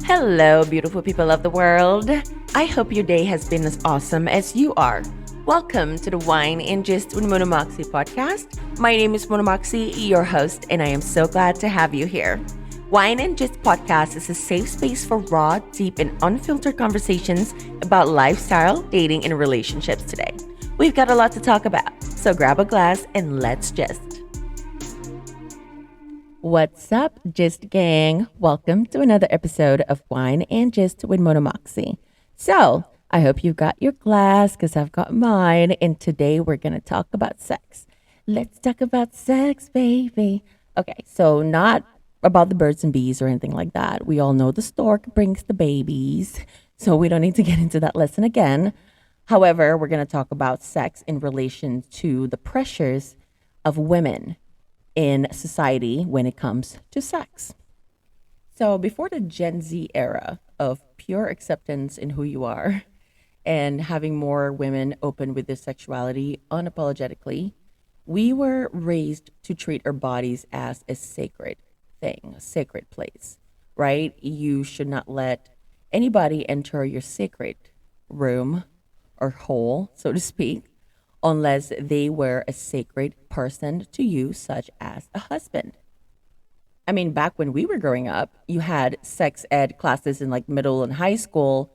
Hello, beautiful people of the world. I hope your day has been as awesome as you are. Welcome to the Wine and Gist with Monomoxie podcast. My name is Monomoxie, your host, and I am so glad to have you here. Wine and Gist podcast is a safe space for raw, deep, and unfiltered conversations about lifestyle, dating, and relationships today. We've got a lot to talk about, so grab a glass and let's gist. What's up, Gist Gang? Welcome to another episode of Wine and Gist with Monomoxie. So, I hope you've got your glass because I've got mine, and today we're going to talk about sex. Let's talk about sex, baby. Okay, so not about the birds and bees or anything like that. We all know the stork brings the babies, so we don't need to get into that lesson again. However, we're going to talk about sex in relation to the pressures of women in society when it comes to sex. So, before the Gen Z era of pure acceptance in who you are and having more women open with their sexuality unapologetically, we were raised to treat our bodies as a sacred thing, a sacred place, right? You should not let anybody enter your sacred room or hole, so to speak, unless they were a sacred person to you, such as a husband. I mean, back when we were growing up, you had sex ed classes in like middle and high school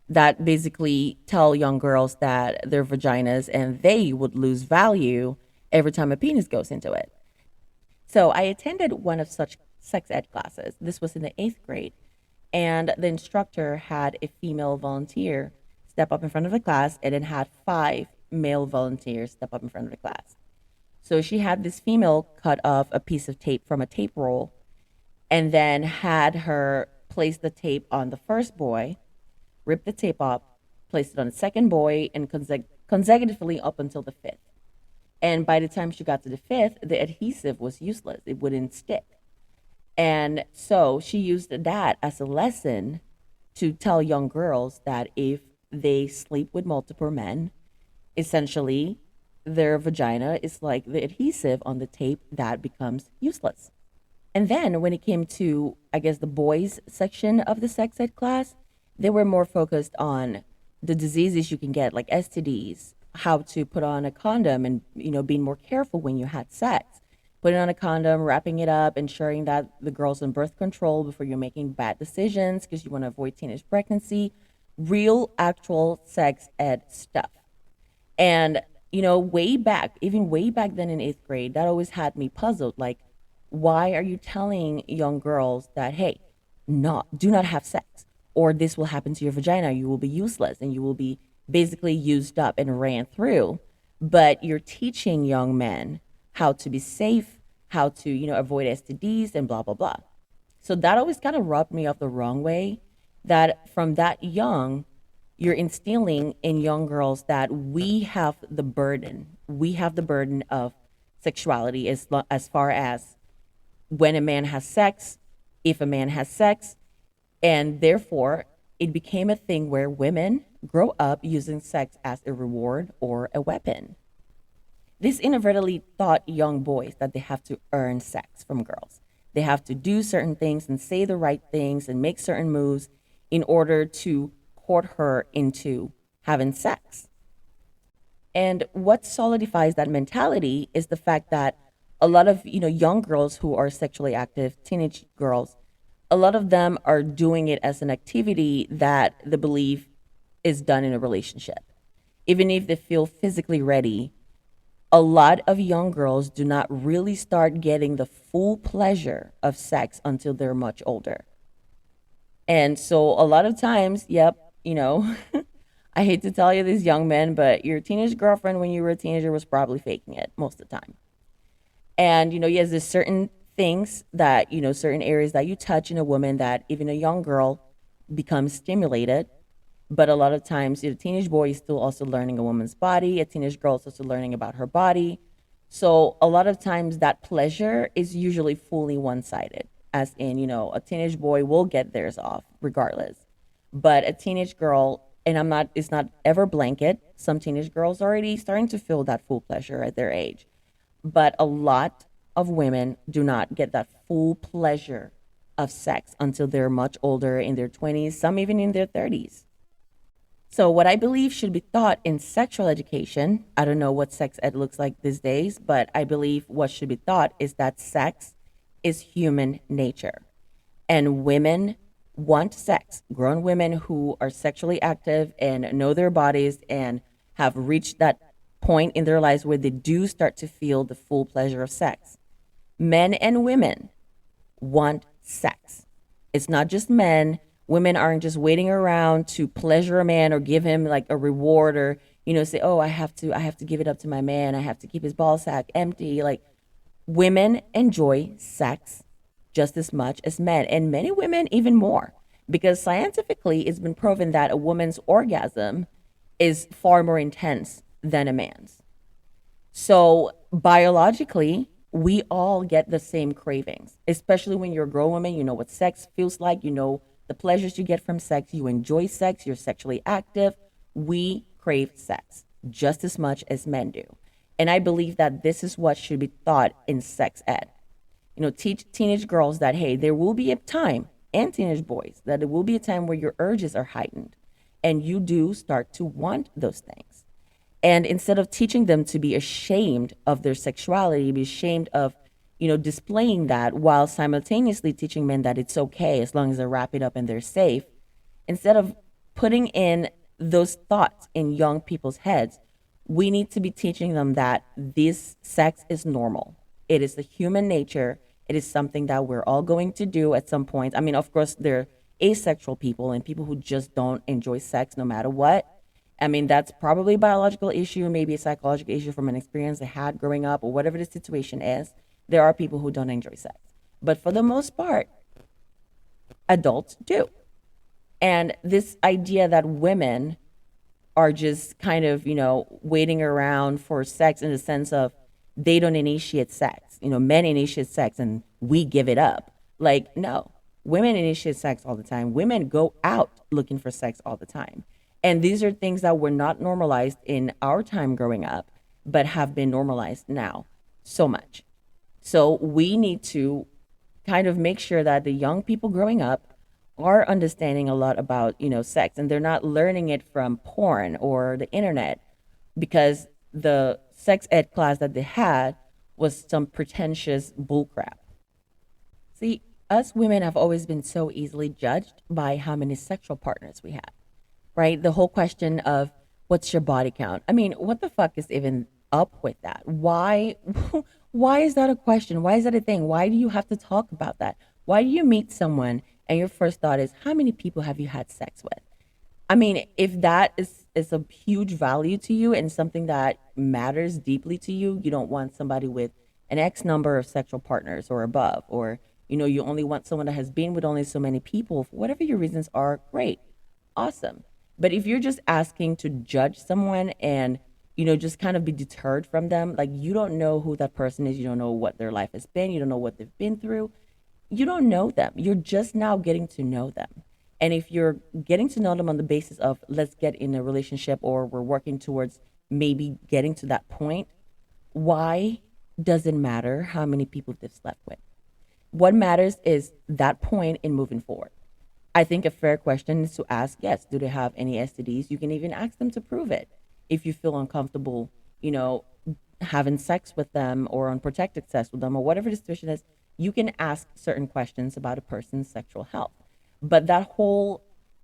that basically tell young girls that their vaginas and they would lose value every time a penis goes into it. So I attended one of such sex ed classes. This was in the eighth grade. And the instructor had a female volunteer step up in front of the class and then had five male volunteers step up in front of the class. So she had this female cut off a piece of tape from a tape roll and then had her place the tape on the first boy, rip the tape up, place it on the second boy, and consecutively up until the fifth. And by the time she got to the fifth, the adhesive was useless. It wouldn't stick. And so she used that as a lesson to tell young girls that if they sleep with multiple men, essentially their vagina is like the adhesive on the tape that becomes useless. And then when it came to, I guess, the boys section of the sex ed class, they were more focused on the diseases you can get, like STDs, how to put on a condom and, being more careful when you had sex. Putting on a condom, wrapping it up, ensuring that the girl's on birth control before you're making bad decisions because you want to avoid teenage pregnancy. Real, actual sex ed stuff. And, way back, even way back then in eighth grade, that always had me puzzled. Like, why are you telling young girls that, hey, do not have sex, or this will happen to your vagina, you will be useless and you will be basically used up and ran through. But you're teaching young men how to be safe, how to, avoid STDs and blah, blah, blah. So that always kind of rubbed me off the wrong way, that from that young, you're instilling in young girls that we have the burden. We have the burden of sexuality as far as when a man has sex, if a man has sex, and therefore it became a thing where women grow up using sex as a reward or a weapon. This inadvertently taught young boys that they have to earn sex from girls. They have to do certain things and say the right things and make certain moves in order to court her into having sex. And what solidifies that mentality is the fact that a lot of young girls who are sexually active, teenage girls, a lot of them are doing it as an activity that they believe is done in a relationship. Even if they feel physically ready, a lot of young girls do not really start getting the full pleasure of sex until they're much older. And so a lot of times, I hate to tell you this, young men, but your teenage girlfriend when you were a teenager was probably faking it most of the time. And, yes, there's certain things that, certain areas that you touch in a woman that even a young girl becomes stimulated. But a lot of times, a teenage boy is still also learning a woman's body. A teenage girl is also learning about her body. So a lot of times that pleasure is usually fully one-sided, as in, a teenage boy will get theirs off regardless. But a teenage girl, and it's not ever blanket. Some teenage girls are already starting to feel that full pleasure at their age. But a lot of women do not get that full pleasure of sex until they're much older, in their 20s, some even in their 30s. So, what I believe should be taught in sexual education, I don't know what sex ed looks like these days, but I believe what should be taught is that sex is human nature. And women want sex. Grown women who are sexually active and know their bodies and have reached that point in their lives where they do start to feel the full pleasure of sex. Men and women want sex. It's not just men. Women aren't just waiting around to pleasure a man or give him like a reward, or say, "Oh, I have to give it up to my man. I have to keep his ball sack empty." Like, women enjoy sex just as much as men, and many women even more, because scientifically it's been proven that a woman's orgasm is far more intense than a man's. So biologically, we all get the same cravings, especially when you're a grown woman. You know what sex feels like, you know the pleasures you get from sex, you enjoy sex, you're sexually active. We crave sex just as much as men do. And I believe that this is what should be taught in sex ed. Teach teenage girls that, hey, there will be a time, and teenage boys, that there will be a time where your urges are heightened and you do start to want those things. And instead of teaching them to be ashamed of their sexuality, be ashamed of, displaying that, while simultaneously teaching men that it's okay as long as they're wrapped it up and they're safe, instead of putting in those thoughts in young people's heads, we need to be teaching them that this sex is normal. It is the human nature. It is something that we're all going to do at some point. I mean, of course, there are asexual people and people who just don't enjoy sex no matter what. I mean, that's probably a biological issue, maybe a psychological issue from an experience they had growing up, or whatever the situation is. There are people who don't enjoy sex. But for the most part, adults do. And this idea that women are just kind of, waiting around for sex, in the sense of they don't initiate sex. Men initiate sex and we give it up. Like, no, women initiate sex all the time. Women go out looking for sex all the time. And these are things that were not normalized in our time growing up, but have been normalized now so much. So we need to kind of make sure that the young people growing up are understanding a lot about, sex, and they're not learning it from porn or the internet, because the sex ed class that they had was some pretentious bullcrap. See, us women have always been so easily judged by how many sexual partners we have, right? The whole question of what's your body count? I mean, what the fuck is even up with that? Why why is that a question? Why is that a thing? Why do you have to talk about that? Why do you meet someone and your first thought is, how many people have you had sex with? I mean, if that is a huge value to you and something that matters deeply to you, you don't want somebody with an X number of sexual partners or above, or you only want someone that has been with only so many people, for whatever your reasons are, great, awesome. But if you're just asking to judge someone and just kind of be deterred from them, like, you don't know who that person is, you don't know what their life has been, you don't know what they've been through, you don't know them. You're just now getting to know them. And if you're getting to know them on the basis of, let's get in a relationship, or we're working towards maybe getting to that point, why does it matter how many people they've slept with? What matters is that point in moving forward. I think a fair question is to ask, yes, do they have any STDs? You can even ask them to prove it. If you feel uncomfortable, having sex with them or unprotected sex with them, or whatever the situation is, you can ask certain questions about a person's sexual health. But that whole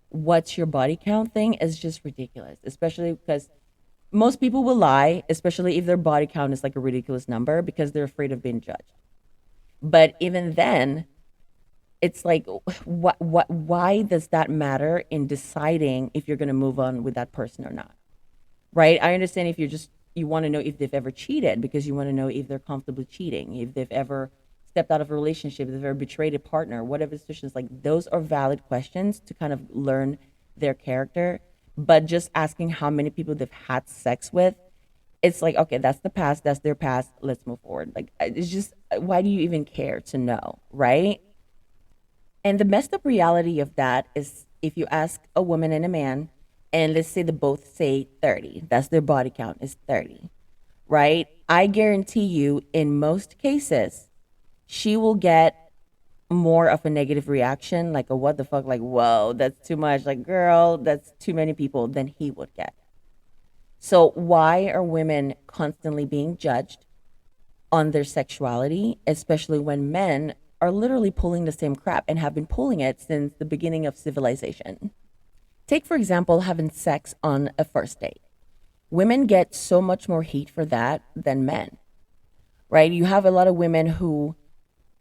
what's your body count thing is just ridiculous, especially because most people will lie, especially if their body count is like a ridiculous number, because they're afraid of being judged. But even then, it's like, why does that matter in deciding if you're going to move on with that person or not? Right? I understand if you want to know if they've ever cheated, because you want to know if they're comfortably cheating, if they've ever stepped out of a relationship, if they've ever betrayed a partner, whatever the situation is. Like, those are valid questions to kind of learn their character. But just asking how many people they've had sex with, it's like, okay, that's the past, that's their past, let's move forward. Like, it's just, why do you even care to know, right? And the messed up reality of that is, if you ask a woman and a man, and let's say they both say 30, that's their body count, is 30, right? I guarantee you, in most cases, she will get more of a negative reaction, like a what the fuck, like, whoa, that's too much, like, girl, that's too many people, than he would get. So, why are women constantly being judged on their sexuality, especially when men are literally pulling the same crap and have been pulling it since the beginning of civilization? Take, for example, having sex on a first date. Women get so much more heat for that than men, right? You have a lot of women who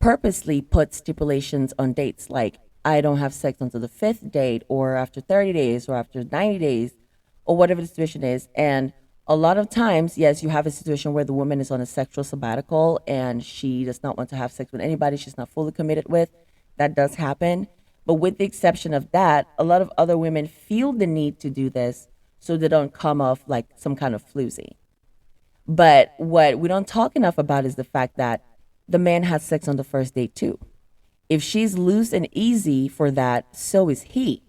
purposely put stipulations on dates like, I don't have sex until the fifth date, or after 30 days, or after 90 days, or whatever the situation is. And a lot of times, yes, you have a situation where the woman is on a sexual sabbatical and she does not want to have sex with anybody she's not fully committed with. That does happen. But with the exception of that, a lot of other women feel the need to do this so they don't come off like some kind of floozy. But what we don't talk enough about is the fact that the man has sex on the first date too. If she's loose and easy for that, so is he.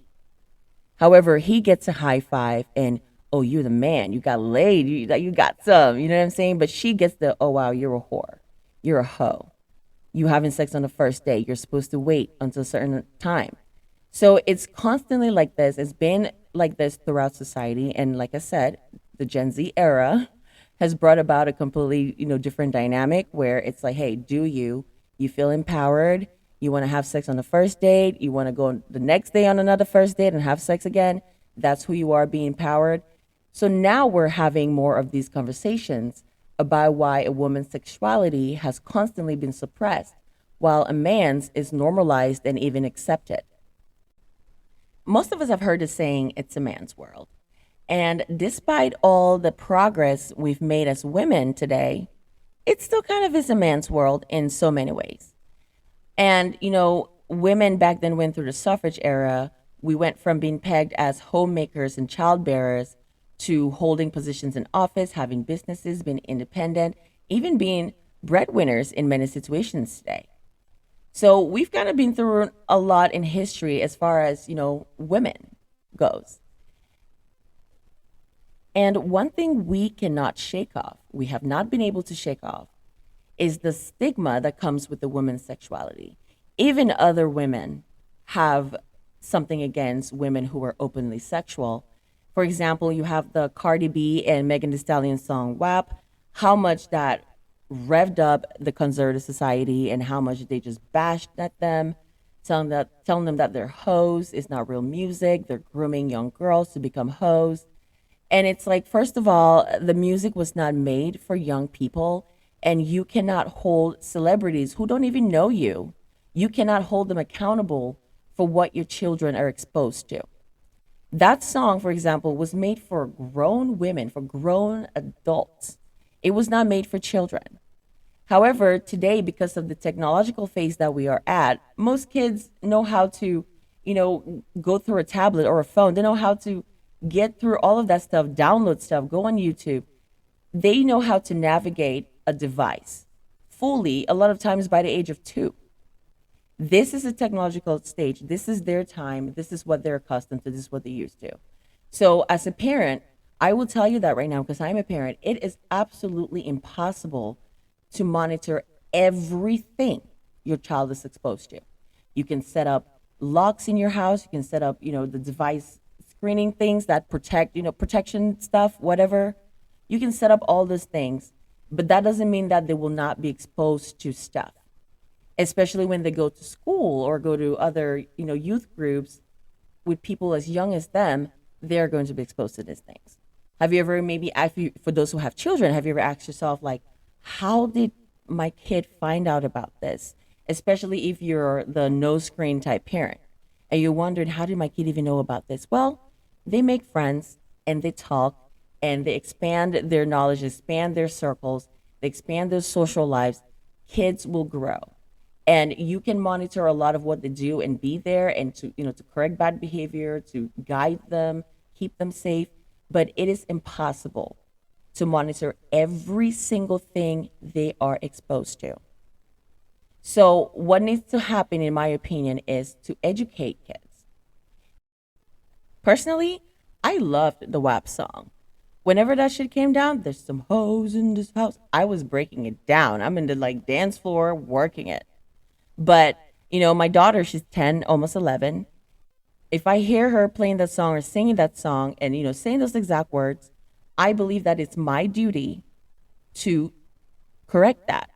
However, he gets a high five and, oh, you're the man. You got laid. You got some. You know what I'm saying? But she gets the, oh, wow, you're a whore. You're a hoe. You having sex on the first date. You're supposed to wait until a certain time. So it's constantly like this. It's been like this throughout society. And like I said, the Gen Z era has brought about a completely, different dynamic where it's like, hey, do you feel empowered? You want to have sex on the first date? You want to go the next day on another first date and have sex again? That's who you are, being empowered. So now we're having more of these conversations about why a woman's sexuality has constantly been suppressed while a man's is normalized and even accepted. Most of us have heard the saying, it's a man's world. And despite all the progress we've made as women today, it still kind of is a man's world in so many ways. And, women back then went through the suffrage era. We went from being pegged as homemakers and childbearers to holding positions in office, having businesses, being independent, even being breadwinners in many situations today. So we've kind of been through a lot in history as far as, women goes. And one thing we cannot shake off, we have not been able to shake off, is the stigma that comes with the woman's sexuality. Even other women have something against women who are openly sexual. For example, you have the Cardi B and Megan Thee Stallion song WAP, how much that revved up the conservative society and how much they just bashed at them, telling them that they're hoes, it's not real music, they're grooming young girls to become hoes. And it's like, first of all, the music was not made for young people, and you cannot hold celebrities who don't even know you. You cannot hold them accountable for what your children are exposed to. That song, for example, was made for grown women, for grown adults. It was not made for children. However, today, because of the technological phase that we are at, most kids know how to, go through a tablet or a phone. They know how to get through all of that stuff, download stuff, go on YouTube. They know how to navigate a device fully, a lot of times by the age of 2. This is a technological stage. This is their time. This is what they're accustomed to. This is what they're used to. So, as a parent, I will tell you that right now because I'm a parent, it is absolutely impossible to monitor everything your child is exposed to. You can set up locks in your house. You can set up, the device screening things that protect, protection stuff, whatever. You can set up all those things, but that doesn't mean that they will not be exposed to stuff, especially when they go to school or go to other, youth groups with people as young as them. They're going to be exposed to these things. Have you ever, maybe, for those who have children, have you ever asked yourself, like, how did my kid find out about this? Especially if you're the no screen type parent and you're wondering, how did my kid even know about this? Well, they make friends and they talk and they expand their knowledge, expand their circles, they expand their social lives. Kids will grow. And you can monitor a lot of what they do and be there and to correct bad behavior, to guide them, keep them safe. But it is impossible to monitor every single thing they are exposed to. So what needs to happen, in my opinion, is to educate kids. Personally, I loved the WAP song. Whenever that shit came down, there's some hoes in this house, I was breaking it down. I'm in the dance floor working it. But, My daughter, she's 10, almost 11. If I hear her playing that song or singing that song and, saying those exact words, I believe that it's my duty to correct that.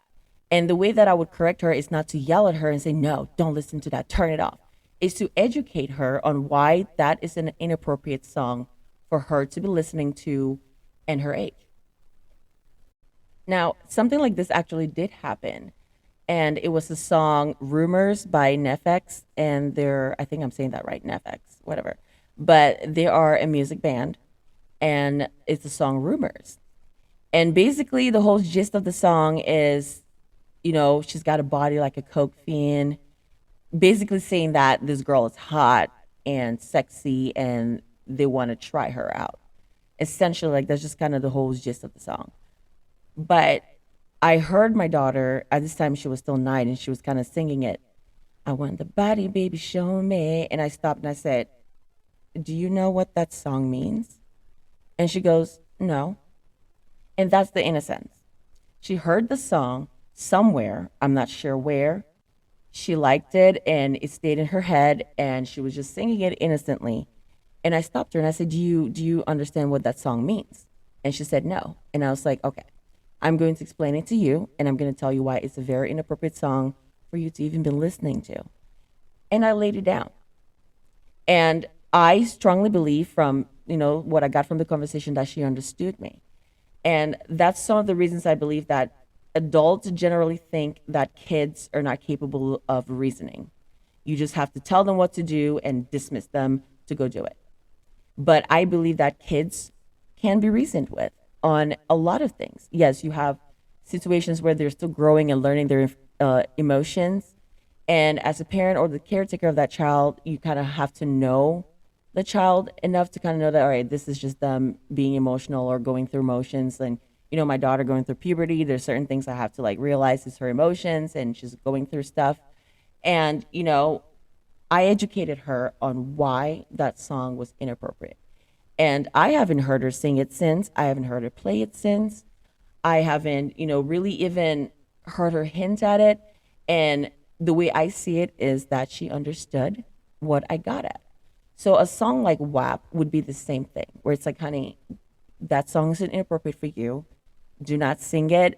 And the way that I would correct her is not to yell at her and say, no, don't listen to that, turn it off. Is to educate her on why that is an inappropriate song for her to be listening to and her age. Now, something like this actually did happen. And it was the song Rumors by Nefx. And I think I'm saying that right, Nefx, whatever. But they are a music band. And it's the song Rumors. And basically, the whole gist of the song is, she's got a body like a Coke fiend, basically saying that this girl is hot and sexy and they want to try her out. Essentially, like, that's just kind of the whole gist of the song. But I heard my daughter, at this time she was still 9, and she was kind of singing it. I want the body, baby, show me. And I stopped and I said, do you know what that song means? And she goes, no. And that's the innocence. She heard the song somewhere, I'm not sure where. She liked it and it stayed in her head and she was just singing it innocently. And I stopped her and I said, do you understand what that song means? And she said no. And I was like, okay, I'm going to explain it to you and I'm going to tell you why it's a very inappropriate song for you to even be listening to. And I laid it down. And I strongly believe from, what I got from the conversation that she understood me. And that's some of the reasons I believe that adults generally think that kids are not capable of reasoning. You just have to tell them what to do and dismiss them to go do it. But I believe that kids can be reasoned with on a lot of things. Yes, you have situations where they're still growing and learning their emotions. And as a parent or the caretaker of that child, you kind of have to know the child enough to kind of know that, all right, this is just them being emotional or going through emotions. And, my daughter going through puberty, there's certain things I have to like realize is her emotions and she's going through stuff. And, I educated her on why that song was inappropriate. And I haven't heard her sing it since. I haven't heard her play it since. I haven't, really even heard her hint at it. And the way I see it is that she understood what I got at. So a song like WAP would be the same thing, where it's like, honey, that song is inappropriate for you. Do not sing it,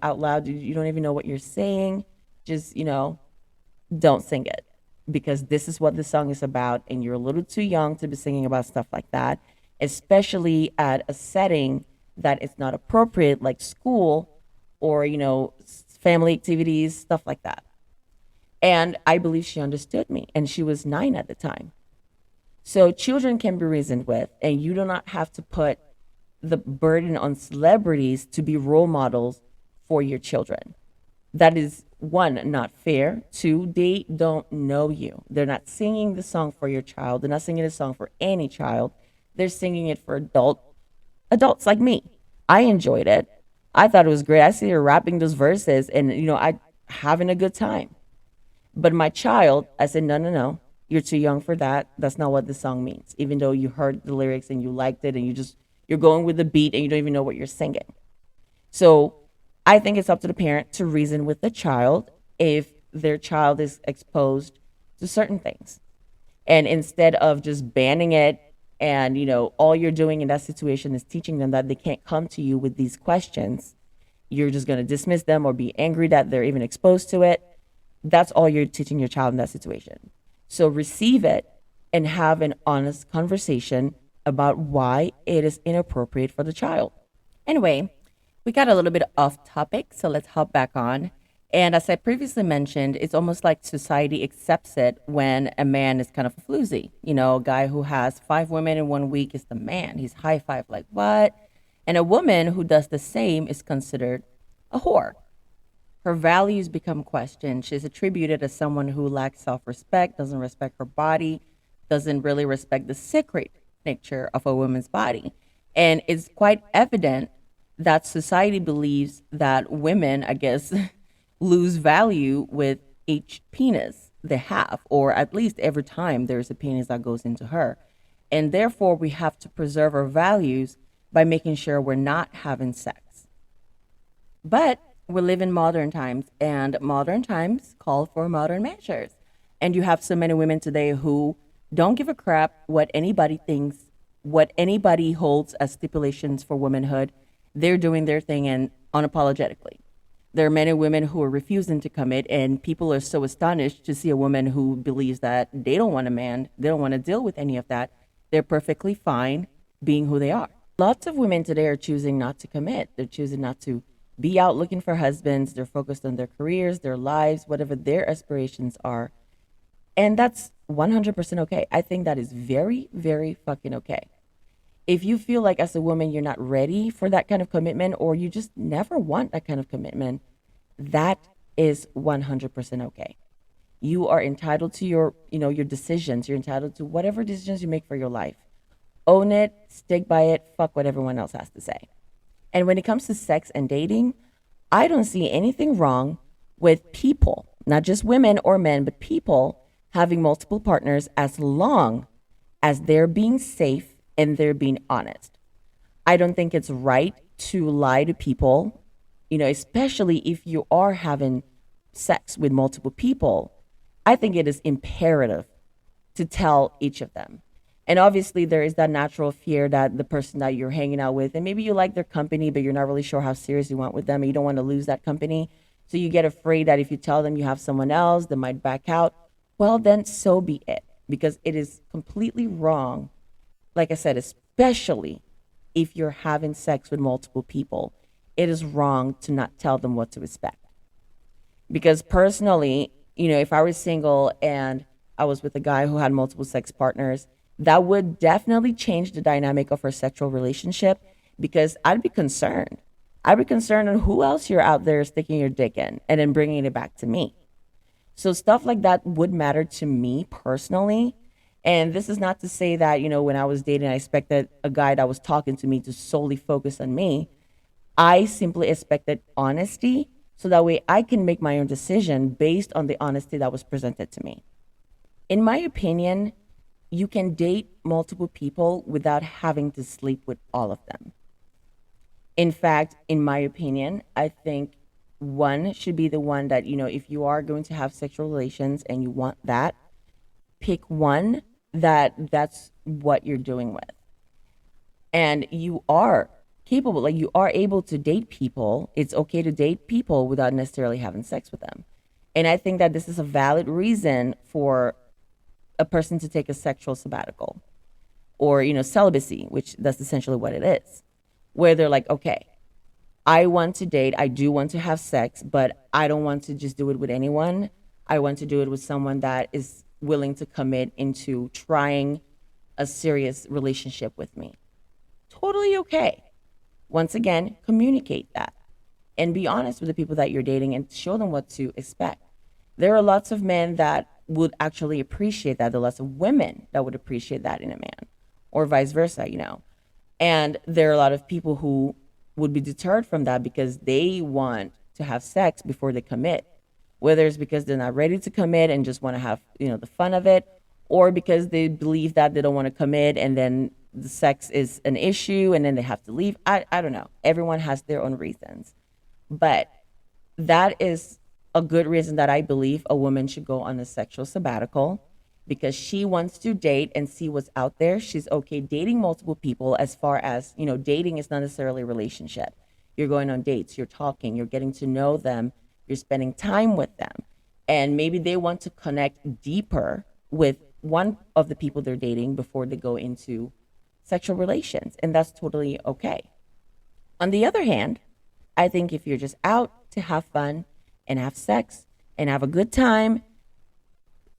out loud. You don't even know what you're saying. Just, don't sing it because this is what the song is about. And you're a little too young to be singing about stuff like that, especially at a setting that is not appropriate, like school or, family activities, stuff like that. And I believe she understood me. And she was 9 at the time. So children can be reasoned with, and you do not have to put the burden on celebrities to be role models for your children. That is, one, not fair. Two, they don't know you. They're not singing the song for your child. They're not singing the song for any child. They're singing it for adults like me. I enjoyed it. I thought it was great. I see her rapping those verses and, I having a good time. But my child, I said, no, no, no. You're too young for that. That's not what the song means. Even though you heard the lyrics and you liked it and you're going with the beat and you don't even know what you're singing. So I think it's up to the parent to reason with the child if their child is exposed to certain things. And instead of just banning it and, all you're doing in that situation is teaching them that they can't come to you with these questions, you're just going to dismiss them or be angry that they're even exposed to it. That's all you're teaching your child in that situation. So receive it and have an honest conversation about why it is inappropriate for the child. Anyway, we got a little bit off topic, so let's hop back on. And as I previously mentioned, it's almost like society accepts it when a man is kind of a floozy. A guy who has 5 women in 1 week is the man. He's high five, like what? And a woman who does the same is considered a whore. Her values become questioned. She's attributed as someone who lacks self-respect, doesn't respect her body, doesn't really respect the sacred nature of a woman's body. And it's quite evident that society believes that women, I guess, lose value with each penis they have, or at least every time there's a penis that goes into her. And therefore, we have to preserve our values by making sure we're not having sex. But We live in modern times, and modern times call for modern measures. And you have so many women today who don't give a crap what anybody thinks, what anybody holds as stipulations for womanhood. They're doing their thing and unapologetically. There are many women who are refusing to commit, and people are so astonished to see a woman who believes that they don't want a man, they don't want to deal with any of that. They're perfectly fine being who they are. Lots of women today are choosing not to commit. They're choosing not to be out looking for husbands. They're focused on their careers, their lives, whatever their aspirations are. And that's 100% okay. I think that is very, very fucking okay. If you feel like as a woman you're not ready for that kind of commitment, or you just never want that kind of commitment, that is 100% okay. You are entitled to your decisions. You're entitled to whatever decisions you make for your life. Own it, stick by it, fuck what everyone else has to say. And when it comes to sex and dating, I don't see anything wrong with people, not just women or men, but people having multiple partners as long as they're being safe and they're being honest. I don't think it's right to lie to people, especially if you are having sex with multiple people. I think it is imperative to tell each of them. And obviously, there is that natural fear that the person that you're hanging out with, and maybe you like their company, but you're not really sure how serious you want with them, and you don't want to lose that company. So you get afraid that if you tell them you have someone else, they might back out. Well, then so be it, because it is completely wrong. Like I said, especially if you're having sex with multiple people, it is wrong to not tell them what to expect. Because personally, if I was single and I was with a guy who had multiple sex partners, that would definitely change the dynamic of our sexual relationship, because I'd be concerned. I'd be concerned on who else you're out there sticking your dick in and then bringing it back to me. So stuff like that would matter to me personally. And this is not to say that, when I was dating, I expected a guy that was talking to me to solely focus on me. I simply expected honesty, so that way I can make my own decision based on the honesty that was presented to me. In my opinion, you can date multiple people without having to sleep with all of them. In fact, in my opinion, I think one should be the one that, if you are going to have sexual relations and you want that, pick one that's what you're doing with. And you are capable, like you are able to date people. It's okay to date people without necessarily having sex with them. And I think that this is a valid reason for a person to take a sexual sabbatical, or celibacy, which that's essentially what it is, where they're like, okay, I want to date, I do want to have sex, but I don't want to just do it with anyone. I want to do it with someone that is willing to commit into trying a serious relationship with me. Totally okay. Once again, communicate that and be honest with the people that you're dating and show them what to expect. There are lots of men that would actually appreciate that. There are lots of women that would appreciate that in a man, or vice versa. And there are a lot of people who would be deterred from that because they want to have sex before they commit, whether it's because they're not ready to commit and just want to have, the fun of it, or because they believe that they don't want to commit and then the sex is an issue and then they have to leave. I don't know. Everyone has their own reasons. But that is a good reason that I believe a woman should go on a sexual sabbatical, because she wants to date and see what's out there. She's okay dating multiple people, as far as, dating is not necessarily a relationship. You're going on dates, you're talking, you're getting to know them, you're spending time with them. And maybe they want to connect deeper with one of the people they're dating before they go into sexual relations. And that's totally okay. On the other hand, I think if you're just out to have fun and have sex and have a good time,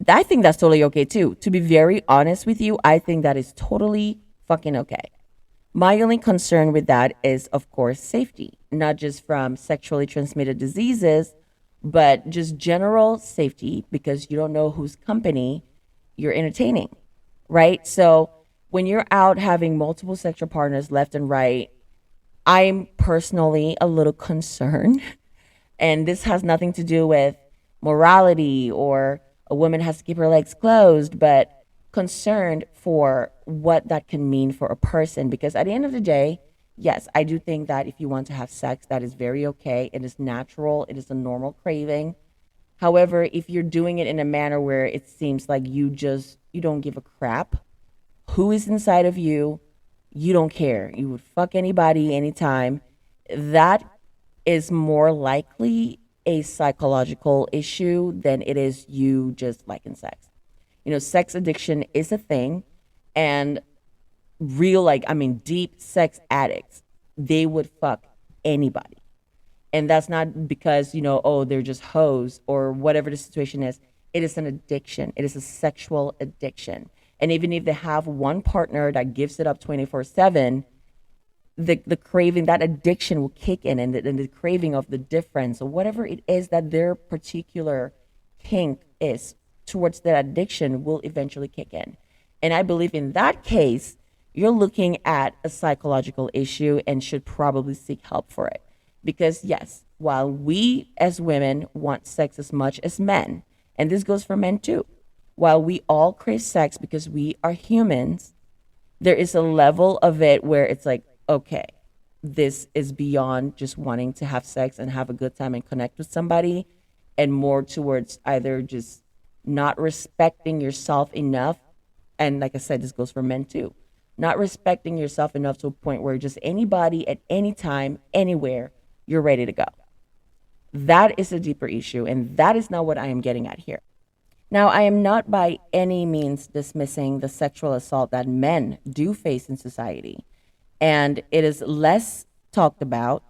I think that's totally okay too. To be very honest with you, I think that is totally fucking okay. My only concern with that is, of course, safety, not just from sexually transmitted diseases, but just general safety, because you don't know whose company you're entertaining, right? So when you're out having multiple sexual partners left and right, I'm personally a little concerned. And this has nothing to do with morality or a woman has to keep her legs closed, but concerned for what that can mean for a person. Because at the end of the day, yes, I do think that if you want to have sex, that is very okay. It is natural, it is a normal craving. However, if you're doing it in a manner where it seems like you don't give a crap who is inside of you, you don't care. You would fuck anybody anytime. That is more likely a psychological issue than it is you just liking sex. Sex addiction is a thing, and real, like, I mean, deep sex addicts, they would fuck anybody. And that's not because, oh, they're just hoes or whatever the situation is. It is an addiction, it is a sexual addiction. And even if they have one partner that gives it up 24/7, the craving, that addiction will kick in, and the craving of the difference or whatever it is that their particular kink is towards that addiction will eventually kick in. And I believe in that case, you're looking at a psychological issue and should probably seek help for it. Because, yes, while we as women want sex as much as men, and this goes for men too, while we all crave sex because we are humans, there is a level of it where it's like, okay, this is beyond just wanting to have sex and have a good time and connect with somebody, and more towards either just not respecting yourself enough. And like I said, this goes for men too. Not respecting yourself enough to a point where just anybody at any time, anywhere, you're ready to go. That is a deeper issue, and that is not what I am getting at here. Now, I am not by any means dismissing the sexual assault that men do face in society. And it is less talked about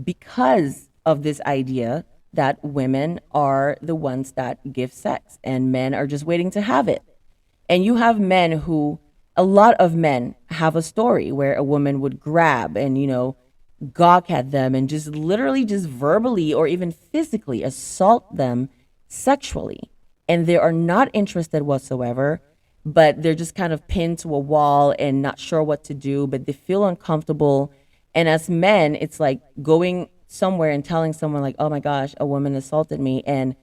because of this idea that women are the ones that give sex and men are just waiting to have it. And you have men who, a lot of men have a story where a woman would grab and, gawk at them and just literally just verbally or even physically assault them sexually. And they are not interested whatsoever, but they're just kind of pinned to a wall and not sure what to do, but they feel uncomfortable. And as men, it's like going somewhere and telling someone like, oh my gosh, a woman assaulted me. And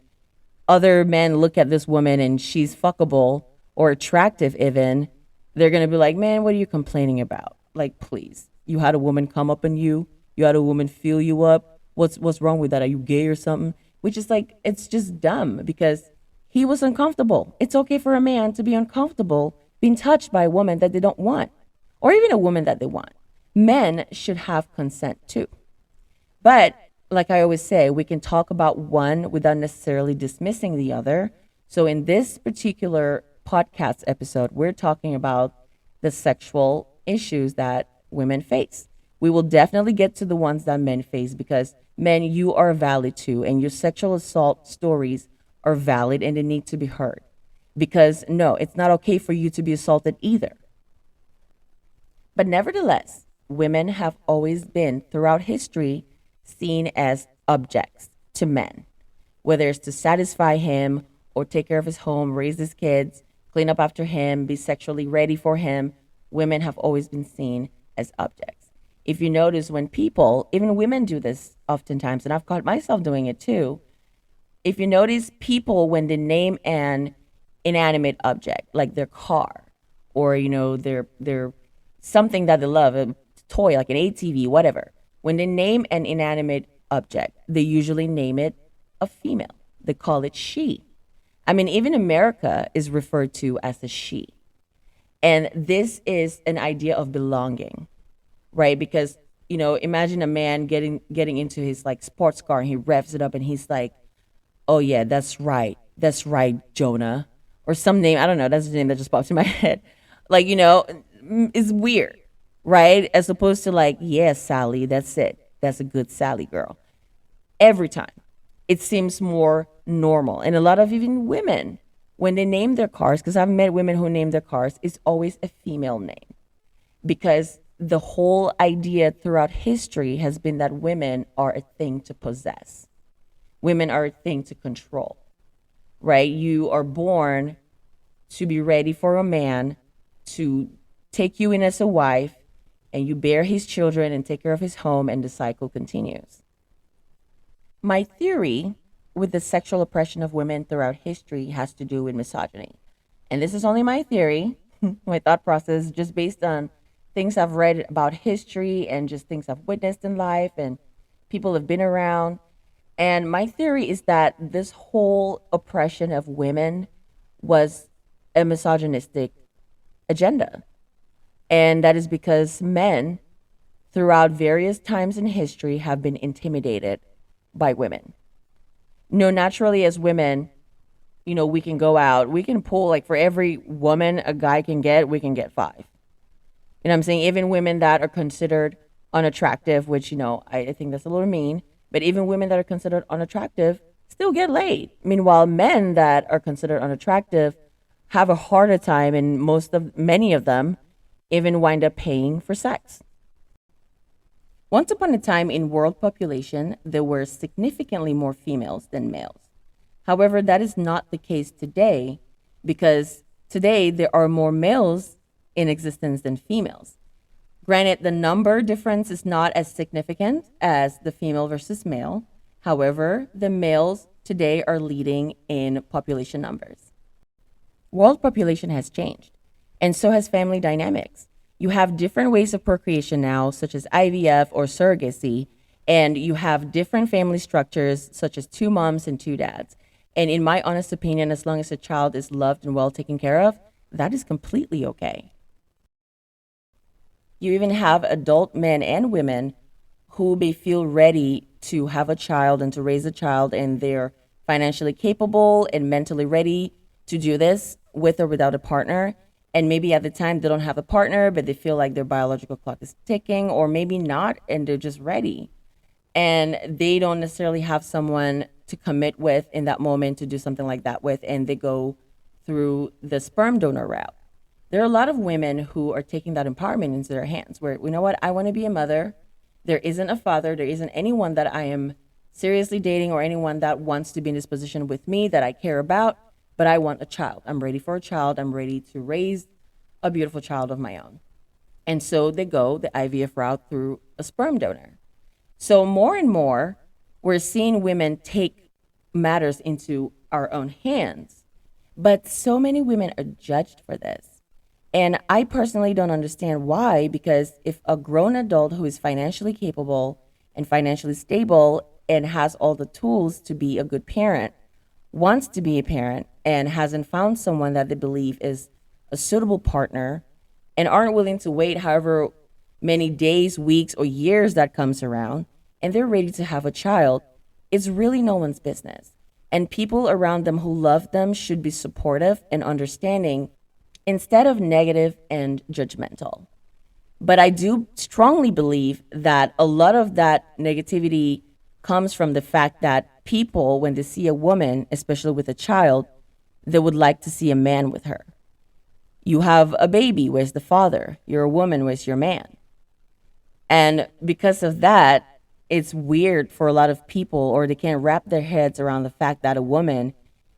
other men look at this woman and she's fuckable or attractive even. They're going to be like, man, what are you complaining about? Like, please, you had a woman come up on you. You had a woman feel you up. What's wrong with that? Are you gay or something? Which is like, it's just dumb because he was uncomfortable. It's okay for a man to be uncomfortable being touched by a woman that they don't want, or even a woman that they want. Men should have consent too. But like I always say, we can talk about one without necessarily dismissing the other. So in this particular podcast episode, we're talking about the sexual issues that women face. We will definitely get to the ones that men face because men, you are valid too, and your sexual assault stories are valid and they need to be heard. Because no, it's not okay for you to be assaulted either. But nevertheless, women have always been throughout history seen as objects to men, whether it's to satisfy him or take care of his home, raise his kids, clean up after him, be sexually ready for him. Women have always been seen as objects. If you notice, when people, even women do this oftentimes, and I've caught myself doing it too, if you notice people, when they name an inanimate object, like their car, or their something that they love, a toy like an ATV, whatever, when they name an inanimate object, they usually name it a female. They call it she. I mean, even America is referred to as a she. And this is an idea of belonging, right? Because, imagine a man getting into his like sports car and he revs it up and he's like, oh yeah, that's right. That's right, Jonah. Or some name, I don't know, that's the name that just popped in my head. Like, it's weird, right? As opposed to like, yeah, Sally, that's it. That's a good Sally girl. Every time. It seems more normal. And a lot of even women, when they name their cars, because I've met women who name their cars, it's always a female name. Because the whole idea throughout history has been that women are a thing to possess. Women are a thing to control, right? You are born to be ready for a man to take you in as a wife, and you bear his children and take care of his home, and the cycle continues. My theory with the sexual oppression of women throughout history has to do with misogyny. And this is only my theory, my thought process, just based on things I've read about history and just things I've witnessed in life and people have been around. And my theory is that this whole oppression of women was a misogynistic agenda. And that is because men, throughout various times in history, have been intimidated by women. Naturally, as women, we can go out, we can pull, like, for every woman a guy can get, we can get five. What I'm saying? Even women that are considered unattractive, which, I think that's a little mean, but even women that are considered unattractive still get laid. Meanwhile, men that are considered unattractive have a harder time, and many of them even wind up paying for sex. Once upon a time in world population, there were significantly more females than males. However, that is not the case today because today there are more males in existence than females. Granted, the number difference is not as significant as the female versus male. However, the males today are leading in population numbers. World population has changed, and so has family dynamics. You have different ways of procreation now, such as IVF or surrogacy, and you have different family structures, such as two moms and two dads. And in my honest opinion, as long as a child is loved and well taken care of, that is completely okay. You even have adult men and women who may feel ready to have a child and to raise a child, and they're financially capable and mentally ready to do this with or without a partner. And maybe at the time they don't have a partner, but they feel like their biological clock is ticking, or maybe not, and they're just ready. And they don't necessarily have someone to commit with in that moment to do something like that with, and they go through the sperm donor route. There are a lot of women who are taking that empowerment into their hands where, you know what, I want to be a mother. There isn't a father, there isn't anyone that I am seriously dating or anyone that wants to be in this position with me that I care about, but I want a child. I'm ready for a child. I'm ready to raise a beautiful child of my own. And so they go the IVF route through a sperm donor. So more and more, we're seeing women take matters into our own hands. But so many women are judged for this. And I personally don't understand why, because if a grown adult who is financially capable and financially stable and has all the tools to be a good parent wants to be a parent and hasn't found someone that they believe is a suitable partner and aren't willing to wait however many days, weeks, or years that comes around, and they're ready to have a child, it's really no one's business. And people around them who love them should be supportive and understanding instead of negative and judgmental. But I do strongly believe that a lot of that negativity comes from the fact that people, when they see a woman, especially with a child, they would like to see a man with her. You have a baby, where's the father? You're a woman, where's your man? And because of that, it's weird for a lot of people, or they can't wrap their heads around the fact that a woman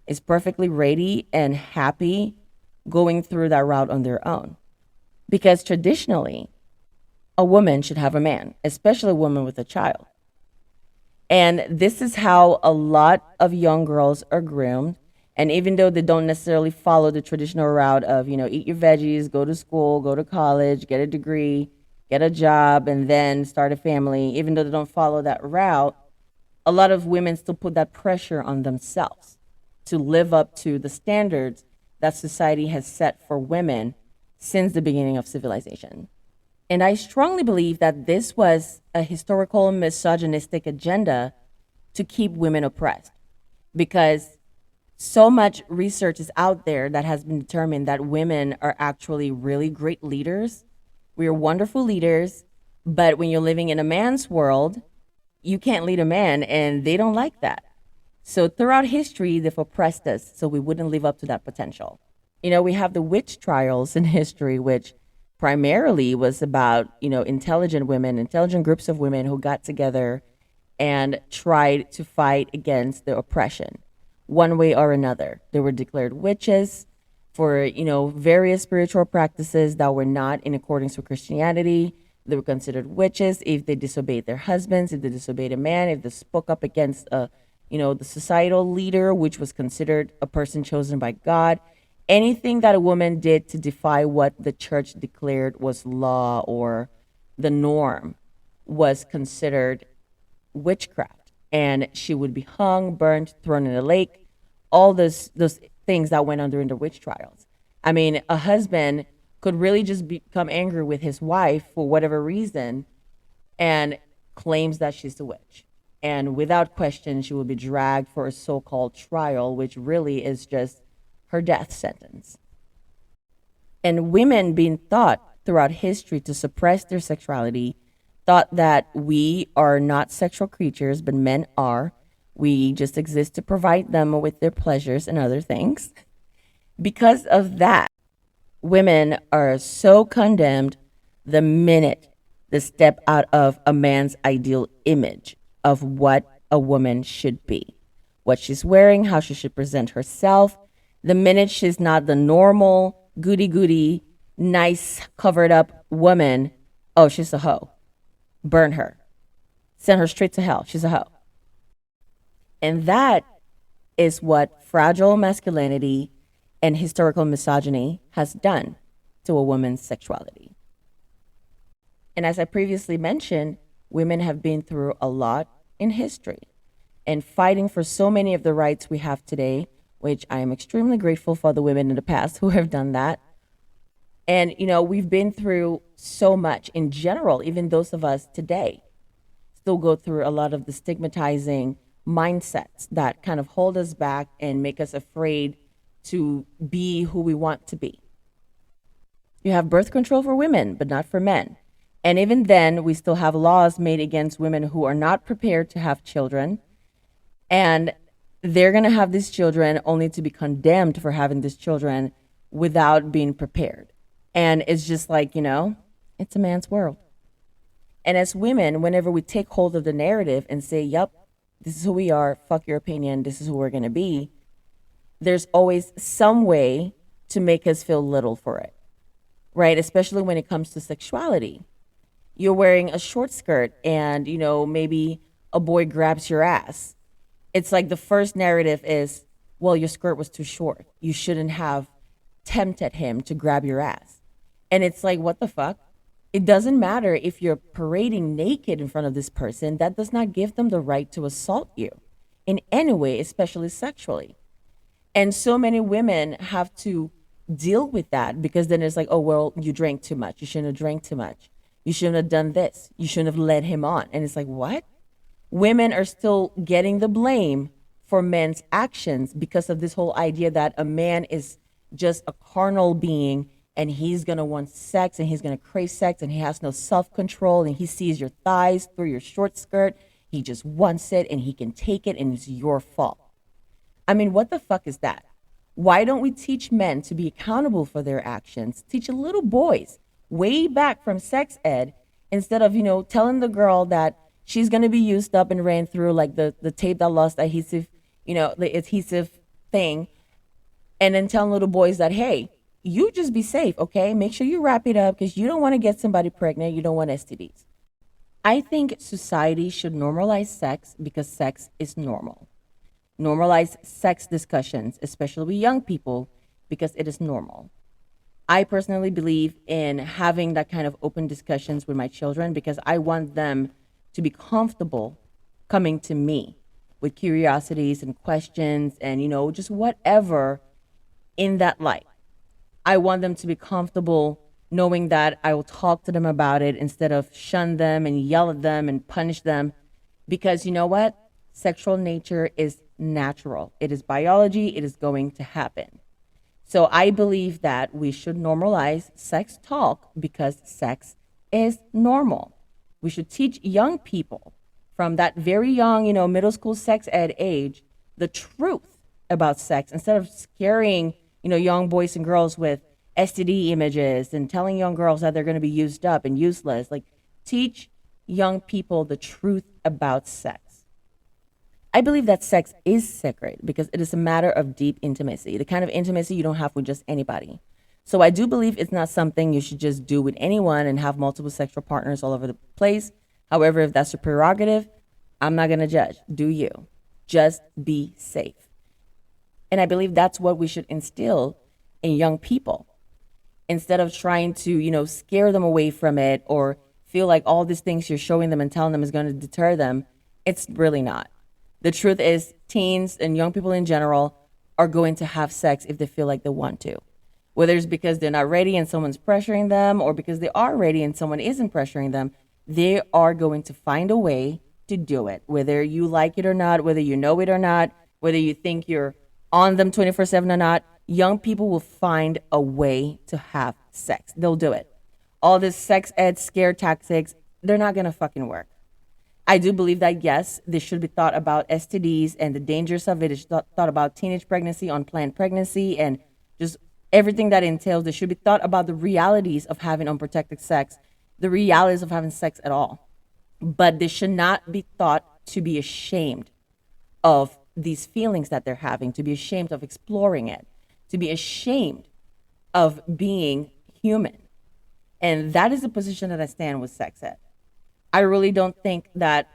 is perfectly ready and happy going through that route on their own. Because traditionally, a woman should have a man, especially a woman with a child. And this is how a lot of young girls are groomed. And even though they don't necessarily follow the traditional route of, eat your veggies, go to school, go to college, get a degree, get a job, and then start a family, even though they don't follow that route, a lot of women still put that pressure on themselves to live up to the standards that society has set for women since the beginning of civilization. And I strongly believe that this was a historical misogynistic agenda to keep women oppressed, because so much research is out there that has been determined that women are actually really great leaders. We are wonderful leaders, but when you're living in a man's world, you can't lead a man, and they don't like that. So throughout history, they've oppressed us so we wouldn't live up to that potential. We have the witch trials in history, which primarily was about, intelligent women, intelligent groups of women who got together and tried to fight against the oppression one way or another. They were declared witches for, various spiritual practices that were not in accordance with Christianity. They were considered witches if they disobeyed their husbands, if they disobeyed a man, if they spoke up against the societal leader, which was considered a person chosen by God. Anything that a woman did to defy what the church declared was law or the norm was considered witchcraft, and she would be hung, burned, thrown in a lake, all those things that went on during the witch trials. I mean, a husband could really just become angry with his wife for whatever reason and claims that she's a witch. And without question, she will be dragged for a so called trial, which really is just her death sentence. And women being taught throughout history to suppress their sexuality, thought that we are not sexual creatures, but men are. We just exist to provide them with their pleasures and other things. Because of that, women are so condemned the minute they step out of a man's ideal image of what a woman should be, what she's wearing, how she should present herself. The minute she's not the normal, goody goody, nice, covered up woman, oh, she's a hoe. Burn her. Send her straight to hell. She's a hoe. And that is what fragile masculinity and historical misogyny has done to a woman's sexuality. And as I previously mentioned, women have been through a lot in history and fighting for so many of the rights we have today, which I am extremely grateful for the women in the past who have done that. And, we've been through so much in general, even those of us today still go through a lot of the stigmatizing mindsets that kind of hold us back and make us afraid to be who we want to be. You have birth control for women, but not for men. And even then, we still have laws made against women who are not prepared to have children. And they're going to have these children only to be condemned for having these children without being prepared. And it's just like, it's a man's world. And as women, whenever we take hold of the narrative and say, yep, this is who we are, fuck your opinion, this is who we're going to be, there's always some way to make us feel little for it, right? Especially when it comes to sexuality. You're wearing a short skirt and, maybe a boy grabs your ass. It's like the first narrative is, well, your skirt was too short. You shouldn't have tempted him to grab your ass. And it's like, what the fuck? It doesn't matter if you're parading naked in front of this person. That does not give them the right to assault you in any way, especially sexually. And so many women have to deal with that because then it's like, oh, well, you drank too much. You shouldn't have drank too much. You shouldn't have done this. You shouldn't have led him on. And it's like, what? Women are still getting the blame for men's actions because of this whole idea that a man is just a carnal being and he's going to want sex and he's going to crave sex and he has no self-control and he sees your thighs through your short skirt. He just wants it and he can take it and it's your fault. I mean, what the fuck is that? Why don't we teach men to be accountable for their actions? Teach little boys way back from sex ed instead of, telling the girl that she's going to be used up and ran through like the tape that lost adhesive, the adhesive thing. And then telling little boys that, hey, you just be safe, okay? Make sure you wrap it up because you don't want to get somebody pregnant. You don't want STDs. I think society should normalize sex because sex is normal. Normalize sex discussions, especially with young people, because it is normal. I personally believe in having that kind of open discussions with my children because I want them to be comfortable coming to me with curiosities and questions and, just whatever in that light. I want them to be comfortable knowing that I will talk to them about it instead of shun them and yell at them and punish them. Because you know what? Sexual nature is natural. It is biology. It is going to happen. So I believe that we should normalize sex talk because sex is normal. We should teach young people from that very young, middle school sex ed age, the truth about sex instead of scaring young boys and girls with STD images and telling young girls that they're going to be used up and useless. Like, teach young people the truth about sex. I believe that sex is sacred because it is a matter of deep intimacy, the kind of intimacy you don't have with just anybody. So I do believe it's not something you should just do with anyone and have multiple sexual partners all over the place. However, if that's your prerogative, I'm not going to judge. Do you? Just be safe. And I believe that's what we should instill in young people instead of trying to, scare them away from it or feel like all these things you're showing them and telling them is going to deter them. It's really not. The truth is, teens and young people in general are going to have sex if they feel like they want to. Whether it's because they're not ready and someone's pressuring them, or because they are ready and someone isn't pressuring them, they are going to find a way to do it. Whether you like it or not, whether you know it or not, whether you think you're on them 24/7 or not, young people will find a way to have sex. They'll do it. All this sex ed scare tactics, they're not going to fucking work. I do believe that, yes, this should be thought about STDs and the dangers of it. It's thought about teenage pregnancy, unplanned pregnancy, and just everything that entails. They should be thought about the realities of having unprotected sex, the realities of having sex at all. But they should not be thought to be ashamed of these feelings that they're having, to be ashamed of exploring it, to be ashamed of being human. And that is the position that I stand with sex ed. I really don't think that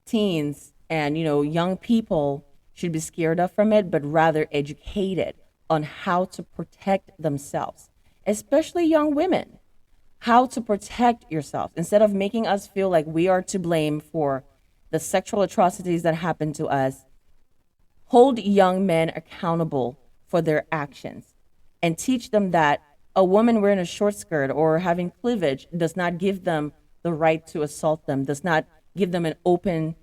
teens and young people should be scared of from it, but rather educated on how to protect themselves, especially young women. How to protect yourself instead of making us feel like we are to blame for the sexual atrocities that happen to us. Hold young men accountable for their actions and teach them that a woman wearing a short skirt or having cleavage does not give them the right to assault them, does not give them an open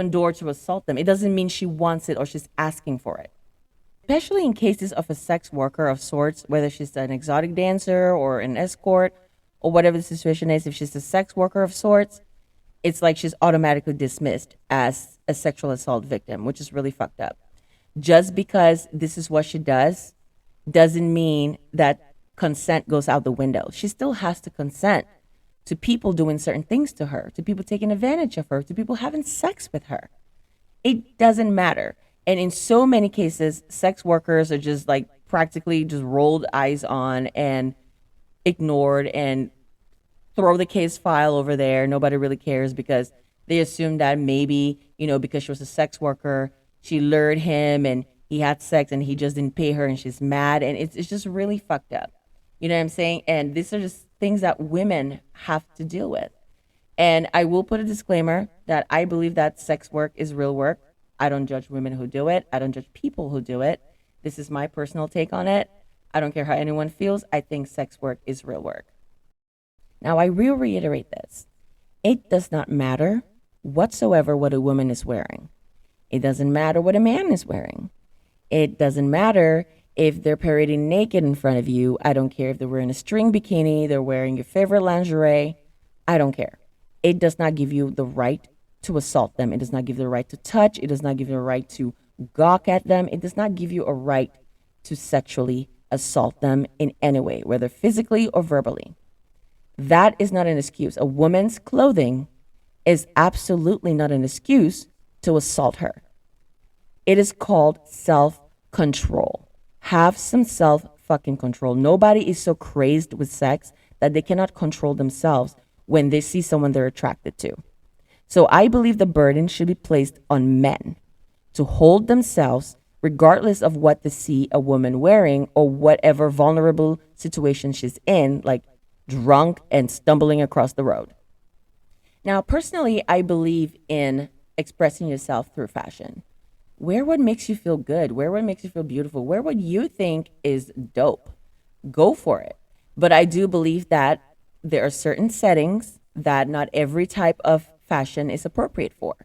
door to assault them. It doesn't mean she wants it or she's asking for it. Especially in cases of a sex worker of sorts, whether she's an exotic dancer or an escort or whatever the situation is, if she's a sex worker of sorts, it's like she's automatically dismissed as a sexual assault victim, which is really fucked up. Just because this is what she does doesn't mean that consent goes out the window. She still has to consent to people doing certain things to her, to people taking advantage of her, to people having sex with her. It doesn't matter. And in so many cases, sex workers are just like practically just rolled eyes on and ignored and throw the case file over there. Nobody really cares because they assume that maybe, because she was a sex worker, she lured him and he had sex and he just didn't pay her and she's mad. And it's just really fucked up. You know what I'm saying? And these are just things that women have to deal with. And I will put a disclaimer that I believe that sex work is real work. I don't judge women who do it. I don't judge people who do it. This is my personal take on it. I don't care how anyone feels. I think sex work is real work. Now, I will reiterate this. It does not matter whatsoever what a woman is wearing. It doesn't matter what a man is wearing. It doesn't matter if they're parading naked in front of you. I don't care if they're wearing a string bikini, they're wearing your favorite lingerie. I don't care. It does not give you the right to assault them. It does not give you the right to touch. It does not give you the right to gawk at them. It does not give you a right to sexually assault them in any way, whether physically or verbally. That is not an excuse. A woman's clothing is absolutely not an excuse to assault her. It is called self-control. Have some self-fucking control. Nobody is so crazed with sex that they cannot control themselves when they see someone they're attracted to. So I believe the burden should be placed on men to hold themselves regardless of what they see a woman wearing or whatever vulnerable situation she's in, like drunk and stumbling across the road. Now, personally, I believe in expressing yourself through fashion. Wear what makes you feel good. Wear what makes you feel beautiful. Wear what you think is dope. Go for it. But I do believe that there are certain settings that not every type of fashion is appropriate for.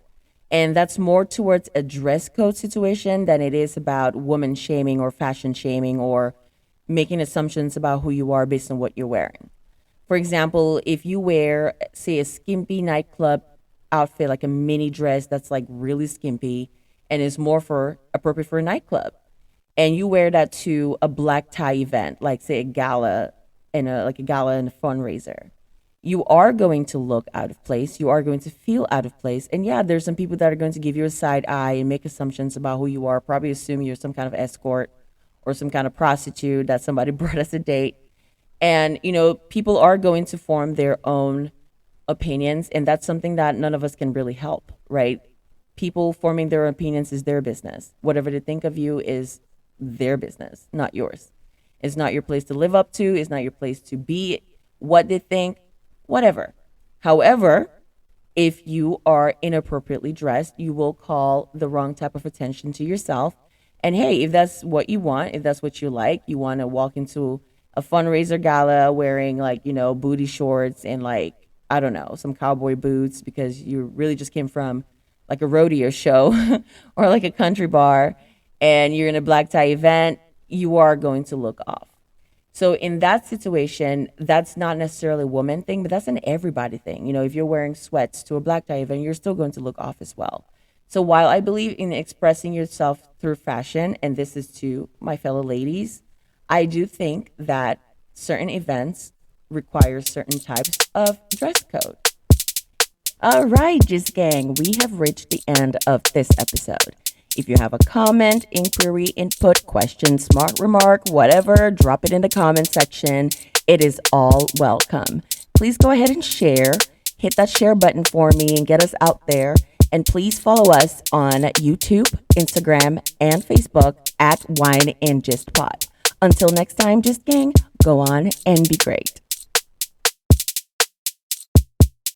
And that's more towards a dress code situation than it is about woman shaming or fashion shaming or making assumptions about who you are based on what you're wearing. For example, if you wear, say, a skimpy nightclub outfit, like a mini dress that's like really skimpy and is more for appropriate for a nightclub, and you wear that to a black tie event, like say a gala and a fundraiser, you are going to look out of place. You are going to feel out of place. And yeah, there's some people that are going to give you a side eye and make assumptions about who you are, probably assume you're some kind of escort or some kind of prostitute that somebody brought as a date. And, people are going to form their own opinions. And that's something that none of us can really help, right? People forming their opinions is their business. Whatever they think of you is their business, not yours. It's not your place to live up to. It's not your place to be what they think, whatever. However, if you are inappropriately dressed, you will call the wrong type of attention to yourself. And hey, if that's what you want, if that's what you like, you want to walk into a fundraiser gala wearing like, booty shorts and like, I don't know, some cowboy boots because you really just came from like a rodeo show or like a country bar and you're in a black tie event, you are going to look off. So in that situation, that's not necessarily a woman thing, but that's an everybody thing. If you're wearing sweats to a black tie event, you're still going to look off as well. So while I believe in expressing yourself through fashion, and this is to my fellow ladies, I do think that certain events require certain types of dress code. All right, Just Gang, we have reached the end of this episode. If you have a comment, inquiry, input, question, smart remark, whatever, drop it in the comment section. It is all welcome. Please go ahead and share. Hit that share button for me and get us out there. And please follow us on YouTube, Instagram, and Facebook at Wine and Gist Pod. Until next time, Just Gang, go on and be great.